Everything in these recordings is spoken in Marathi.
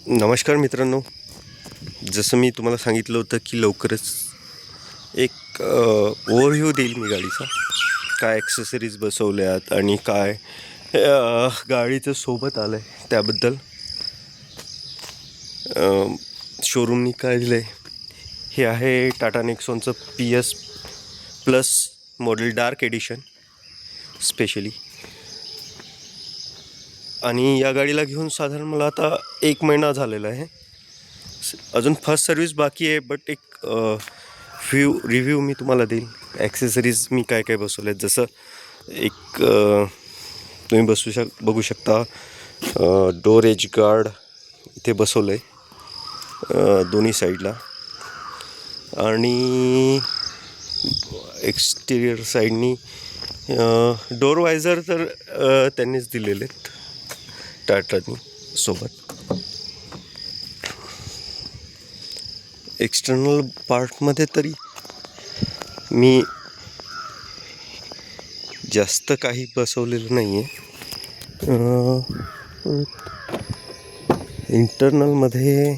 नमस्कार मित्रांनो, जसं मी तुम्हाला सांगितलं होतं की लवकरच एक ओव्हरव्ह्यू देईल मी गाडीचा. काय ॲक्सेसरीज बसवल्यात आणि काय गाडीचं सोबत आलं आहे त्याबद्दल. शोरूमनी काय दिलं आहे हे आहे टाटा नेक्सॉनचं PS+ model dark edition specially. आणि या गाडीला घेऊन साधारण मला आता 1 महिना झालेला आहे. अजून फर्स्ट सर्विस बाकी आहे, बट एक रिव्ह्यू मी तुम्हाला देईल. ॲक्सेसरीज मी काय काय बसवले आहेत, जसं एक तुम्ही बघू शकता डोर एज गार्ड इथे बसवलं आहे दोन्ही साईडला. आणि एक्सटिरियर साईडनी डोर वायझर तर त्यांनीच दिलेले आहेत टाटानी सोबत. एक्सटर्नल पार्टमध्ये तरी मी जास्त काही बसवलेलं नाही आहे. इंटरनलमध्ये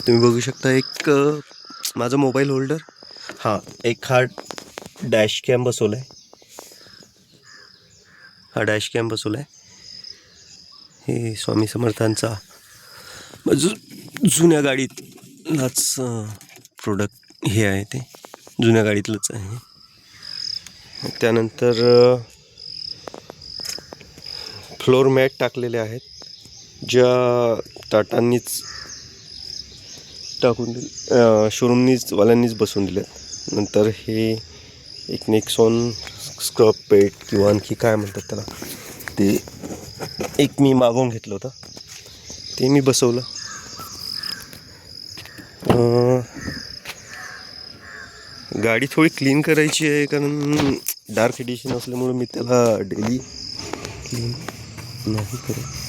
तुम्ही बघू शकता एक माझा मोबाईल होल्डर, एक डॅश कॅम बसवला आहे. हा डॅश कॅम बसवला आहे. हे स्वामी समर्थांचा जुन्या गाडीतलाच प्रोडक्ट हे आहे, ते जुन्या गाडीतलंच आहे. त्यानंतर फ्लोर मॅट टाकलेले आहेत, ज्या टाटांनीच टाकून दिले, शोरूमनीच वाल्यांनीच बसवून दिले. नंतर हे एक नेक्सॉन स्क्रब पेट किंवा आणखी काय म्हणतात त्याला, ते एक मी मागवून घेतलं होतं, ते मी बसवलं. गाडी थोडी क्लीन करायची आहे, कारण डार्क एडिशन असल्यामुळे मी त्याला डेली क्लीन नाही करत.